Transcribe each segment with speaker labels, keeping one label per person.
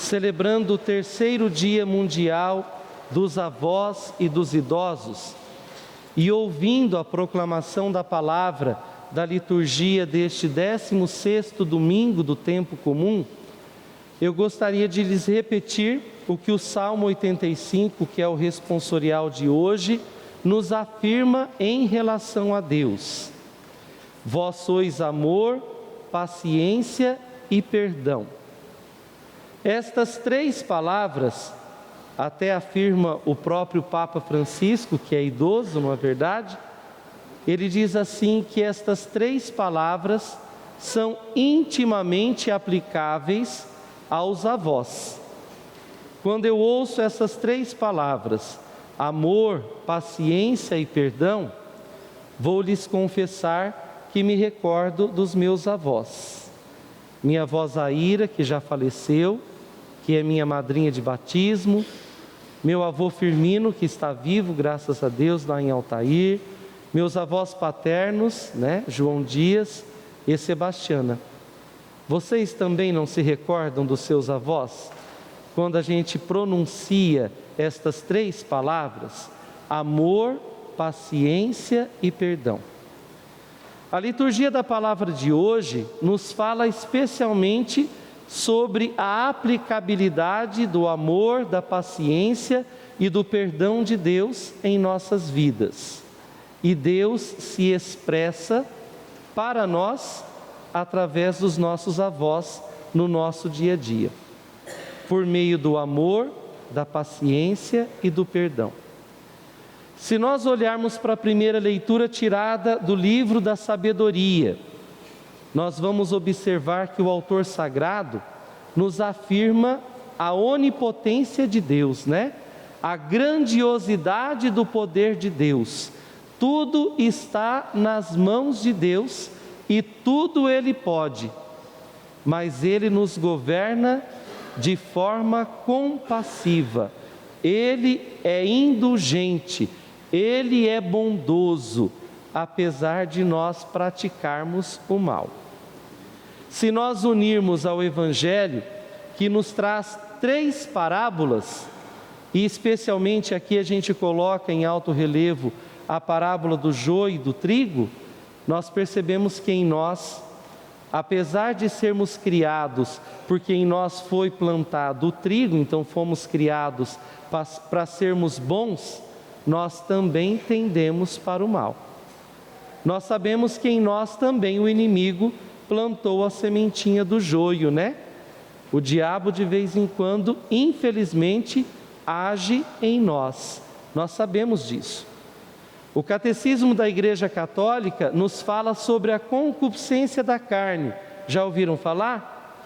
Speaker 1: celebrando o terceiro Dia Mundial dos Avós e dos Idosos, e ouvindo a proclamação da palavra da liturgia deste 16º domingo do tempo comum, eu gostaria de lhes repetir o que o Salmo 85, que é o responsorial de hoje, nos afirma em relação a Deus. Vós sois amor, paciência e perdão. Estas três palavras, até afirma o próprio Papa Francisco, que é idoso, não é verdade? Ele diz assim que estas três palavras são intimamente aplicáveis aos avós. Quando eu ouço essas três palavras, amor, paciência e perdão, vou lhes confessar que me recordo dos meus avós. Minha avó Zaira, que já faleceu, que é minha madrinha de batismo, meu avô Firmino, que está vivo, graças a Deus, lá em Altair, meus avós paternos, João Dias e Sebastiana. Vocês também não se recordam dos seus avós? Quando a gente pronuncia estas três palavras, amor, paciência e perdão. A liturgia da palavra de hoje nos fala especialmente sobre a aplicabilidade do amor, da paciência e do perdão de Deus em nossas vidas. E Deus se expressa para nós através dos nossos avós no nosso dia a dia, por meio do amor, da paciência e do perdão. Se nós olharmos para a primeira leitura tirada do livro da sabedoria, nós vamos observar que o autor sagrado nos afirma a onipotência de Deus, A grandiosidade do poder de Deus. Tudo está nas mãos de Deus e tudo Ele pode, mas Ele nos governa de forma compassiva. Ele é indulgente, Ele é bondoso, apesar de nós praticarmos o mal. Se nós unirmos ao Evangelho, que nos traz três parábolas, e especialmente aqui a gente coloca em alto relevo a parábola do joio e do trigo, nós percebemos que em nós, apesar de sermos criados, porque em nós foi plantado o trigo, então fomos criados para sermos bons, nós também tendemos para o mal. Nós sabemos que em nós também o inimigo plantou a sementinha do joio, O diabo de vez em quando, infelizmente, age em nós. Nós sabemos disso. O Catecismo da Igreja Católica nos fala sobre a concupiscência da carne. Já ouviram falar?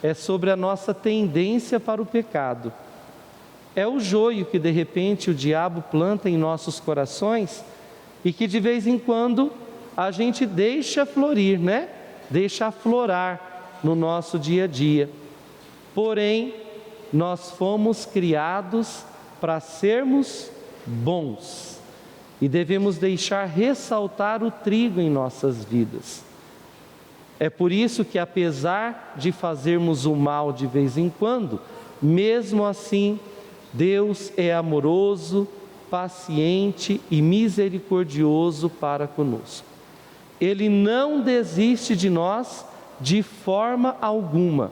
Speaker 1: É sobre a nossa tendência para o pecado. É o joio que de repente o diabo planta em nossos corações e que de vez em quando a gente deixa florir, Deixa aflorar no nosso dia a dia. Porém, nós fomos criados para sermos bons. E devemos deixar ressaltar o trigo em nossas vidas. É por isso que, apesar de fazermos o mal de vez em quando, mesmo assim, Deus é amoroso, paciente e misericordioso para conosco. Ele não desiste de nós de forma alguma.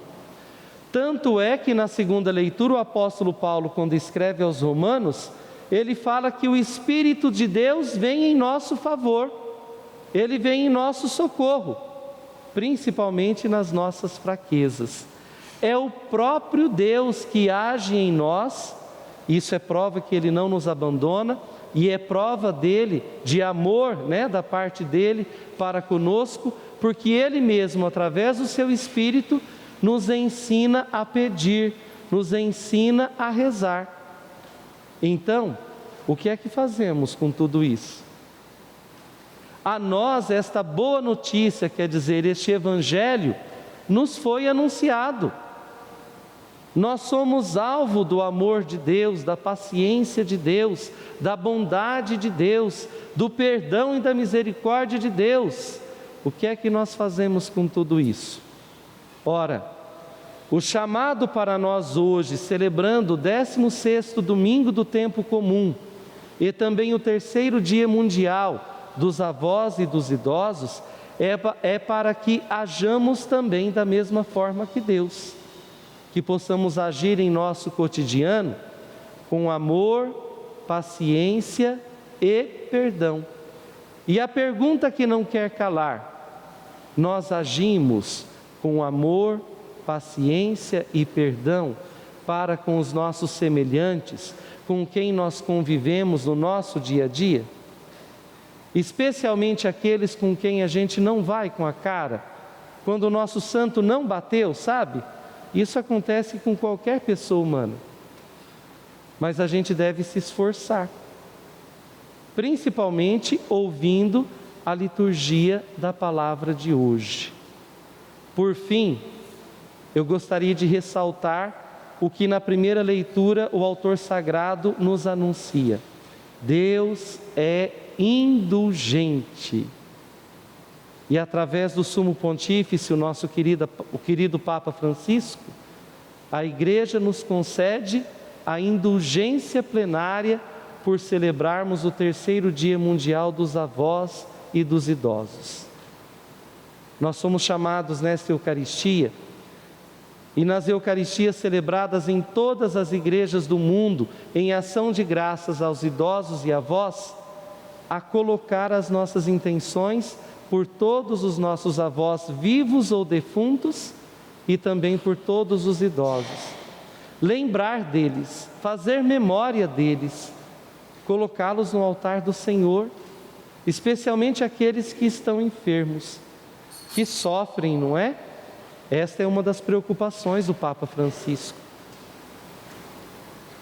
Speaker 1: Tanto é que na segunda leitura o apóstolo Paulo, quando escreve aos Romanos, ele fala que o Espírito de Deus vem em nosso favor, Ele vem em nosso socorro, principalmente nas nossas fraquezas. É o próprio Deus que age em nós, isso é prova que Ele não nos abandona, e é prova dele, de amor, da parte dele para conosco, porque Ele mesmo, através do seu Espírito, nos ensina a pedir, nos ensina a rezar. Então, o que é que fazemos com tudo isso? A nós esta boa notícia, quer dizer, este Evangelho, nos foi anunciado. Nós somos alvo do amor de Deus, da paciência de Deus, da bondade de Deus, do perdão e da misericórdia de Deus. O que é que nós fazemos com tudo isso? Ora, O chamado para nós hoje, celebrando o 16º domingo do tempo comum e também o terceiro dia mundial dos avós e dos idosos, é para que hajamos também da mesma forma que Deus, que possamos agir em nosso cotidiano com amor, paciência e perdão. E a pergunta que não quer calar: nós agimos com amor, paciência e perdão para com os nossos semelhantes, com quem nós convivemos no nosso dia a dia? Especialmente aqueles com quem a gente não vai com a cara, quando o nosso santo não bateu, sabe? Isso acontece com qualquer pessoa humana. Mas a gente deve se esforçar, principalmente ouvindo a liturgia da palavra de hoje. Por fim, eu gostaria de ressaltar o que na primeira leitura o autor sagrado nos anuncia: Deus é indulgente. E através do Sumo Pontífice, o querido Papa Francisco, a Igreja nos concede a indulgência plenária por celebrarmos o terceiro Dia Mundial dos Avós e dos Idosos. Nós somos chamados nesta Eucaristia, e nas Eucaristias celebradas em todas as igrejas do mundo, em ação de graças aos idosos e avós, a colocar as nossas intenções por todos os nossos avós vivos ou defuntos e também por todos os idosos. Lembrar deles, fazer memória deles, colocá-los no altar do Senhor, especialmente aqueles que estão enfermos, que sofrem, não é? Esta é uma das preocupações do Papa Francisco.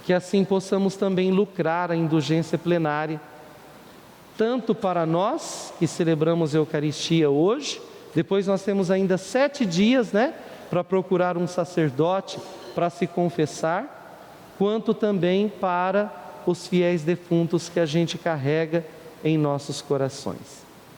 Speaker 1: Que assim possamos também lucrar a indulgência plenária, tanto para nós que celebramos a Eucaristia hoje, depois nós temos ainda 7 dias, para procurar um sacerdote para se confessar, quanto também para os fiéis defuntos que a gente carrega em nossos corações.